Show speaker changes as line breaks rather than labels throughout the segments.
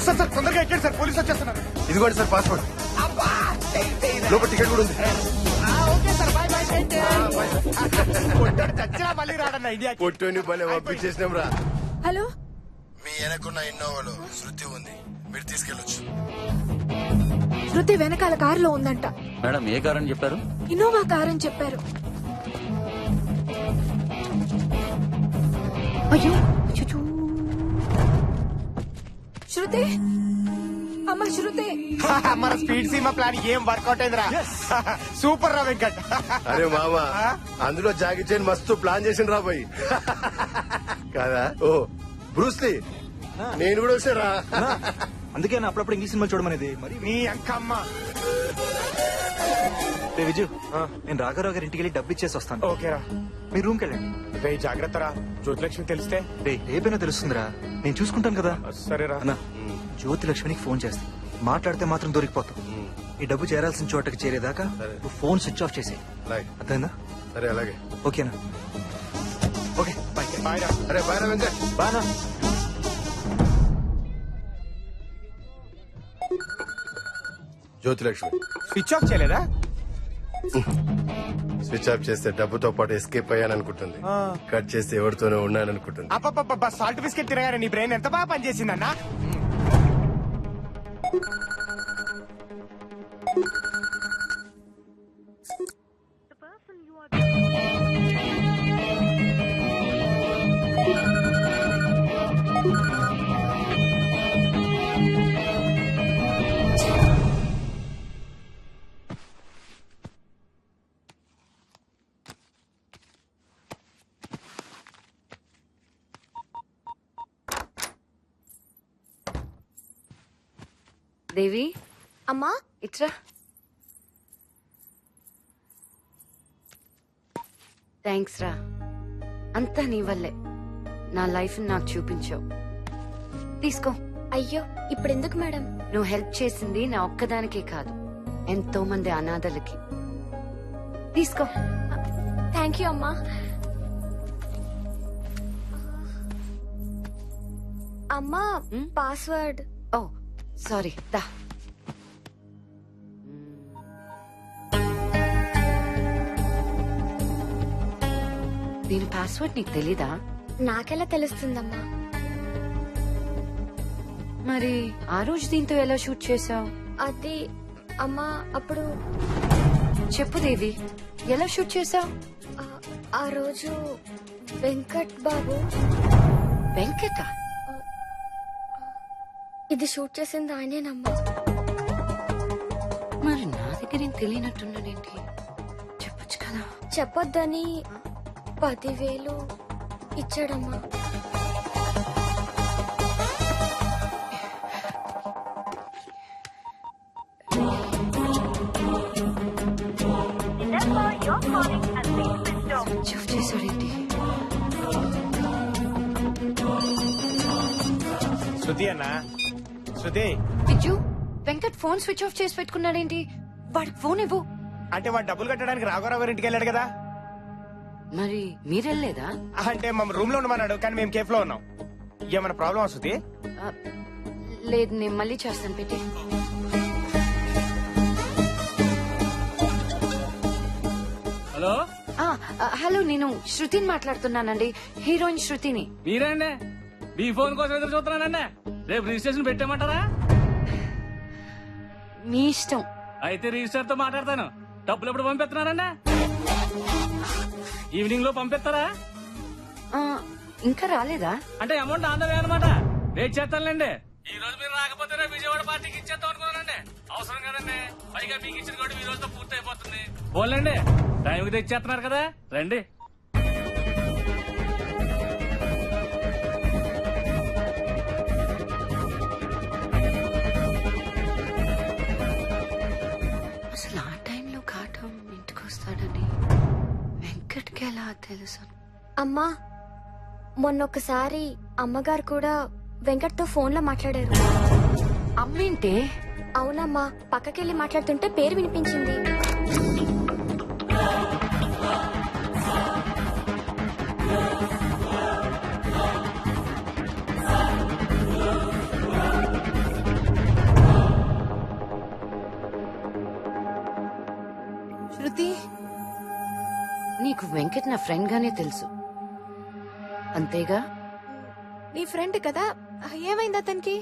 Sir sir తొందరగా ఎక్కండి sir, police వచ్చేస్తున్నారు.
ఇదిగోండి సార్ పాస్పోర్ట్, లోపల టికెట్ కూడా ఉంది.
Okay sir, bye bye. చచ్చినా మళ్ళీ రాడన్న ఇండియా.
పొట్టుని భలే పంపించేసినాం రా.
హలో,
మీ వెనకున్న ఇన్నోవాలో శృతి ఉంది, మీరు తీసుకెళ్ళొచ్చు.
శృతి వెనకాల కారులో ఉందంట.
మేడం ఏ కారణం చెప్పారు?
ఇన్నోవా కార్ అని చెప్పారు. అయ్యో అచ్చచ్చో. శృతి, అమ్మ శృతి.
మన స్పీడ్ సీమా ప్లాన్ ఏం వర్కౌట్ అయిందిరా. సూపర్ రా వెంకట్.
అరే మామ, అందులో జాగి చైన్ మస్తు ప్లాన్ చేసిన రా పోయి కాదా. ఓ బ్రూస్లీ, నేను కూడా వచ్చారా.
అందుకే నా అప్పుడప్పుడు ఇంగ్లీష్ సినిమా చూడమనేది. మరి
నీ అక్కమ్మ.
విజు, నేను రాఘరావు గారి ఇంటికి వెళ్ళి డబ్బు ఇచ్చేసి వస్తాను.
ఓకేరా,
మీ రూమ్కి వెళ్ళండి.
రే జాగ్రత్త రా, జ్యోతిలక్ష్మి తెలిస్తే.
రేపైనా తెలుస్తుందిరా, నేను చూసుకుంటాను కదా.
సరేరా
అన్నా, జ్యోతి లక్ష్మికి ఫోన్ చేస్తా, మాట్లాడితే మాత్రం దొరికిపోతావు. ఈ డబ్బు చేరాల్సిన చోటకి చేరేదాకా నువ్వు ఫోన్ స్విచ్ ఆఫ్ చేసే. అర్థమైందా?
సరే అలాగే.
ఓకేనా? Okay bye.
బాయ్ రా.
అరే బాయ్ రా వెంకట్.
బానా.
జ్యోతిలక్ష్మి
స్విచ్ ఆఫ్ చేయలేదా?
స్విచ్ ఆఫ్ చేస్తే డబ్బుతో పాటు ఎస్కేప్ అయ్యాననుకుంటుంది, కట్ చేస్తే ఎవరితోనే ఉన్నాననుకుంటుంది.
అబ్బబ్బబ్బా, సాల్ట్ బిస్కెట్ తిరగానే నీ బ్రెయిన్ ఎంత బాగా పనిచేసిందన్నా.
దేవి,
అమ్మా
ఇట్రా. థ్యాంక్స్ రా, అంతా నీ వల్లే. నా లైఫ్ నాకు చూపించావు. తీసుకో.
అయ్యో ఇప్పుడు ఎందుకు మేడం?
నువ్వు హెల్ప్ చేసింది నా ఒక్కదానికే కాదు, ఎంతో మంది అనాథలకి. తీసుకో.
థ్యాంక్ యూ అమ్మా. అమ్మా పాస్వర్డ్.
ఓ సారీ, దా. దీని పాస్వర్డ్ నీకు తెలీదా?
నాకెలా తెలుస్తుందమ్మా?
మరి ఆ రోజు దీంతో ఎలా షూట్ చేసావు?
అది అమ్మా అప్పుడు
చెప్పు దేవి, ఎలా షూట్ చేసావు?
ఆ రోజు వెంకట్ బాబు.
వెంకట?
ఇది షూట్ చేసింది ఆయనేనమ్మా.
మరి నా దగ్గర ఏం తెలియనట్టున్నాడేంటి? చెప్పొచ్చు కదా.
చెప్పొద్దని 10,000 ఇచ్చాడమ్మా.
స్విచ్ ఆఫ్ చేశాడేంటి?
శృతి అన్నా, Shruti.
Viju, Venkat phone switch off చేసి పెట్టుకున్నాడేంటి? వాడికి ఫోన్ ఇవ్వు.
అంటే వాడు డబ్బులు కట్టడానికి రాఘవరావు గారి ఇంటికి వెళ్ళాడు కదా.
మరి మీరెళ్ళలేదా?
అంటే మేము రూమ్ లో ఉండమన్నాడు, కానీ మేము కేఫ్ లో ఉన్నాం. ఏమైనా ప్రాబ్లం వస్తుంది?
లేదు, నేను మళ్ళీ చేస్తాను. పెట్టి.
హలో.
హలో, నేను శృతిని మాట్లాడుతున్నానండి, హీరోయిన్ శృతిని.
మీరేండి? మీ ఫోన్ కోసం ఎదురు చూస్తున్నానండి. రేపు రిజిస్ట్రేషన్ పెట్టామంటారా?
మీ ఇష్టం.
అయితే రిజిస్టర్ తో మాట్లాడతాను. డబ్బులు ఎప్పుడు పంపిస్తున్నారండి? ఈవినింగ్ లో పంపిస్తారా?
ఇంకా రాలేదా?
అంటే అమౌంట్ ఆందవే అనమాట. వెయిట్ చేస్తానులేండి. ఈ రోజు మీరు రాకపోతే రేపు విజయవాడ పార్టీకి ఇచ్చేద్దాం అనుకున్నానండి. అవసరం కదండి, పైగా మీకు ఇచ్చిన కూడా ఈ రోజుతో పూర్తి అయిపోతుంది. పోలేండి, టైంకి తెచ్చేస్తున్నారు కదా, రండి.
అసలు ఆ టైంలో కాటం ఇంటికి వస్తాడని వెంకట్కి ఎలా తెలుసు?
అమ్మా మొన్నొకసారి అమ్మగారు కూడా వెంకట్ తో ఫోన్ లో మాట్లాడారు.
అమ్మేంటే?
అవునమ్మా, పక్కకెళ్ళి మాట్లాడుతుంటే పేరు వినిపించింది.
వెంకట్ నా ఫ్రెండ్ గానే తెలుసు అంతేగా.
నీ ఫ్రెండ్ కదా, ఏమైంది అతనికి?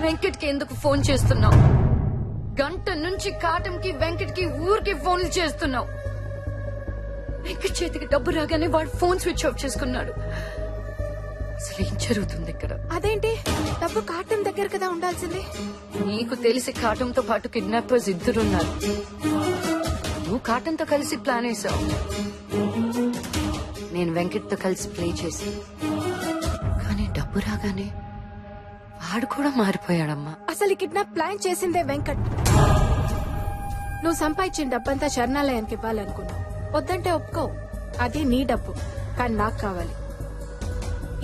వెంకట్ కి ఎందుకు ఫోన్ చేస్తున్నావు? గంట నుంచి కాటంకి వెంకట్ కి ఊరికి ఫోన్లు చేస్తున్నావు. వెంకట్ చేతికి డబ్బు రాగానే వాడు ఫోన్ స్విచ్ ఆఫ్ చేసుకున్నాడు. అసలు ఏం జరుగుతుంది ఇక్కడ?
అదేంటి, డబ్బు కాటం దగ్గర కదా ఉండాల్సింది.
నీకు తెలిసి కాటంతో పాటు కిడ్నాపర్స్ ఇద్దరున్నారు. నువ్వు కాటంతో కలిసి ప్లాన్ వేసావు, నేను వెంకట్ తో కలిసి ప్లే చేసి. కానీ డబ్బు రాగానే వాడు కూడా మారిపోయాడమ్మా.
అసలు ఈ కిడ్నాప్ ప్లాన్ చేసిందే వెంకట్. నువ్వు సంపాదించిన డబ్బంతా శరణాలయానికి ఇవ్వాలనుకున్నావు. వద్దంటే ఒప్పుకో, అది నీ డబ్బు, కానీ నాకు కావాలి.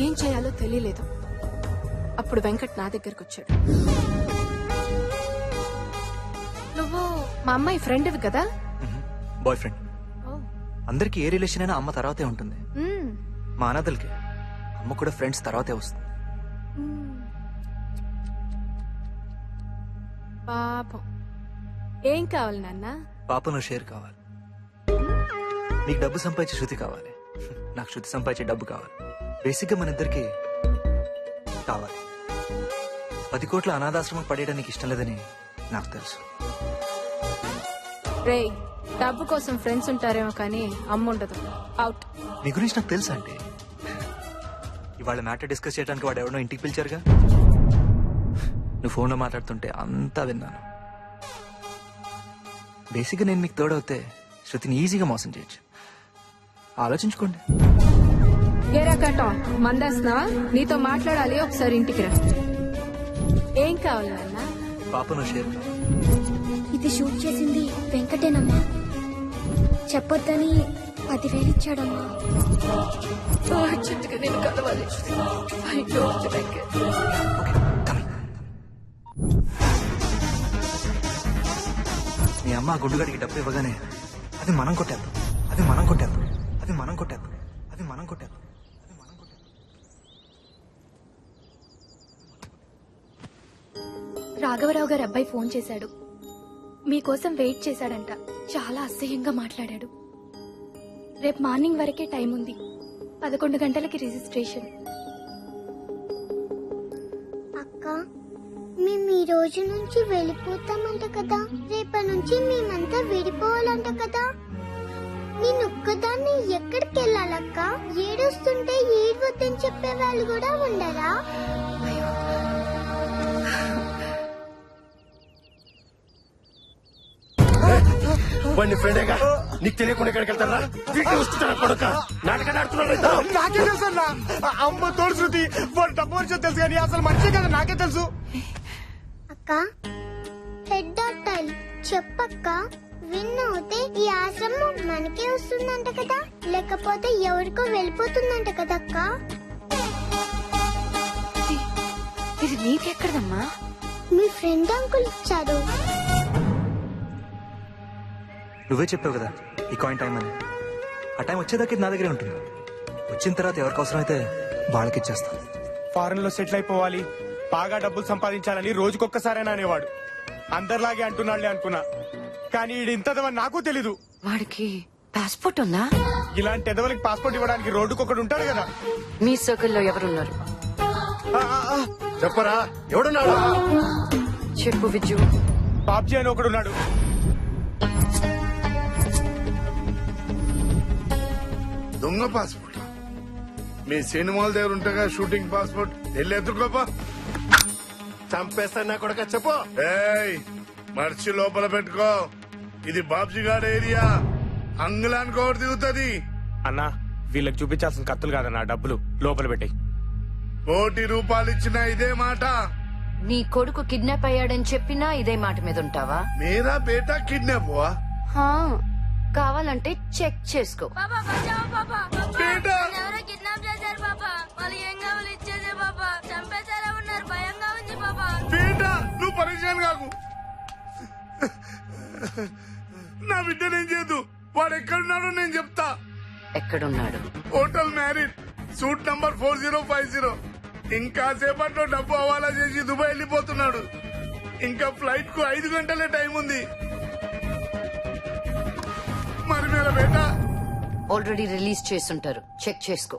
ఏం చేయాలో తెలియలేదు. అప్పుడు వెంకట్ నా దగ్గరకు వచ్చాడు. నువ్వు మా అమ్మాయి ఫ్రెండ్వి కదా?
Boy friend. అందరికి ఏ రిలేషన్ అయినా అమ్మ తర్వాతే ఉంటుంది.
మ్మ్.
మా అనాథలకి అమ్మ కూడా ఫ్రెండ్స్ తర్వాతే వస్తుంది.
పాపం. ఏం కావాలి నాన్న?
పాపను షేర్ కావాలి. నీకు డబ్బు సంపాదించే శృతి కావాలి, నాకు శృతి సంపాదించే డబ్బు కావాలి. బేసిక్ గా మన ఇద్దరికి కావాలి. 10 కోట్ల అనాథాశ్రమం పడేయడానికి ఇష్టం లేదని నాకు తెలుసు.
రేయ్, డబ్బు కోసం ఫ్రెండ్స్ ఉంటారేమో కానీ అమ్మ ఉండదు. అవుట్.
నీ గురించి నాకు తెలుసా అంటే? ఇవాళ మ్యాటర్ డిస్కస్ చేయడానికి వాడు ఎవడో ఇంటికి పిలిచారుగా. నువ్వు ఫోన్లో మాట్లాడుతుంటే అంతా విన్నాను. బేసిక్గా నేను మీకు తోడవుతే శృతిని ఈజీగా మోసం చేయొచ్చు. ఆలోచించుకోండి.
ఏరా కట్టం, మందేస్తున్నావా? నీతో మాట్లాడాలి, ఒకసారి ఇంటికి రా. ఏం కావాలి నాన్న?
పాపను షేర్ కావాలి.
ఇది షూట్ చేసింది వెంకటేనమ్మా. చెప్పొద్దని 10,000 ఇచ్చాడమ్మా.
అర్జెంటుగా నేను కలవాలి. I don't like it.
మీ అమ్మ ఆ గుండుగాడికి డబ్బు ఇవ్వగానే అది మనం కొట్టేద్దాం, అది మనం కొట్టేద్దాం, అది మనం కొట్టేద్దాం, అది మనం కొట్టేద్దాం, అది మనం కొట్టేద్దాం.
రాఘవరావు గారి అబ్బాయి ఫోన్ చేశాడు. మీకోసం వెయిట్ చేశాడంట. చాలా అసహ్యంగా మాట్లాడాడు. రేపు మార్నింగ్ వరకే టైం ఉంది. 11 గంటలకి రిజిస్ట్రేషన్.
అక్క, మేము ఈ రోజు నుంచి వెళ్ళిపోతామంట కదా. రేపటి నుంచి మేమంతా విడిపోవాలంట కదా. నేను ఒక్కదాన్ని ఎక్కడికి వెళ్ళాలక్క? ఏడుస్తుంటే ఏడవద్దని చెప్పే వాళ్ళు కూడా ఉండరా?
వాడిని ఫ్రెండేగా, నీకు తెలియకుండా ఎక్కడికి వెళ్తారా? వీటిని వస్తుంటారా కొడుక? నాటకాలు ఆడుతున్నాడు.
నాకే తెలుసు అన్న. అమ్మ తోడు శృతి, వాడు డబ్బు వచ్చో తెలుసు కానీ అసలు మనిషి కదా నాకే తెలుసు.
అక్క, హెడ్ ఆఫ్ టైల్ చెప్పక్క. విన్ అవుతే ఈ ఆశ్రమం మనకే వస్తుందంట కదా, లేకపోతే ఎవరికో వెళ్ళిపోతుందంట కదక్క.
ఇది నీకెక్కడదమ్మా?
మీ ఫ్రెండ్ అంకుల్ ఇచ్చారు.
నువ్వే చెప్పావు కదా ఈ కాయిన్ టైం అని. ఆ టైం వచ్చేదాకా ఇది నా దగ్గరే ఉంటుంది. వచ్చిన తర్వాత ఎవరికి అవసరం అయితే వాళ్ళకి ఇచ్చేస్తాను.
ఫారెన్ లో సెటిల్ అయిపోవాలి, బాగా డబ్బులు సంపాదించాలని రోజుకొక్కసారైనా అనేవాడు. అందరిలాగే అంటున్నాడులే అనుకున్నా, కానీ ఈడు ఇంతదవని నాకు తెలీదు.
వాడికి పాస్పోర్ట్ ఉందా?
ఇలాంటి ఎదవలకి పాస్పోర్ట్ ఇవ్వడానికి రోడ్డుకొకడు ఉంటాడు కదా.
మీ సర్కిల్లో ఎవరున్నారు?
చెప్పరా, ఎవడున్నాడు?
చెప్పు విజు.
బాబ్జీ అని ఒకడు ఉన్నాడు.
దొంగ పాస్పోర్ట్ మీ సినిమాల దగ్గర ఉంటగా షూటింగ్ పాస్పోర్ట్ వెళ్ళి ఎత్తుకోపా.
చంపేస్తాను నా కొడుక. చెప్పు.
ఏయ్, మర్చి లోపల పెట్టుకో. ఇది బాబ్జీ గారి ఏరియా. అంగుళానికి ఒకటి దిగుతుంది.
అన్నా, వీళ్ళకి చూపించాల్సిన కత్తులు కాదన్నా, డబ్బులు లోపల పెట్టాయి.
₹1 కోటి ఇచ్చిన ఇదే మాట.
నీ కొడుకు కిడ్నాప్ అయ్యాడని చెప్పినా ఇదే మాట మీద ఉంటావా?
మేరా బేటా కిడ్నాప్ హువా.
హా, కావాలంటే చెక్ చేసుకో.
బేటా
ఎవరో కిడ్నాప్ చేశారు పాపా. వాళ్ళు ఏం కావాలి ఇచ్చేదే పాపా. చంపేసారా ఉన్నారు, భయంగా ఉంది పాపా.
బేటా నువ్వు పరేషాన్ కాకు. నా బిడ్డ నేను చేయదు. వాడు ఎక్కడున్నాడో నేను చెప్తా.
ఎక్కడున్నాడు?
Hotel married, suit number 4050. ఇంకా సేపట్లో డబ్బు హవాలా చేసి దుబాయ్ వెళ్ళిపోతున్నాడు. ఇంకా ఫ్లైట్ కు 5 గంటలే టైం ఉంది. మేరా బేటా
ఆల్రెడీ రిలీజ్ చేస్తుంటారు, చెక్ చేసుకో.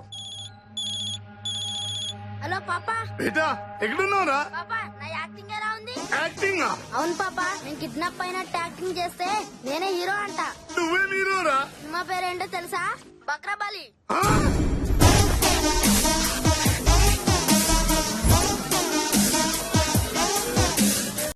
హలో పాపా.
బేటా ఎక్కడున్నావురా?
పాపా నా యాక్టింగ్ ఎలా ఉంది?
యాక్టింగ్
అవును పాపా, నేను కిడ్నాప్ అయినట్టు యాక్టింగ్ చేస్తే నేనే హీరో అంట.
నువ్వే మీరోరా?
సినిమా పేరేంటో తెలుసా? బక్రాబాలి.
ఆ?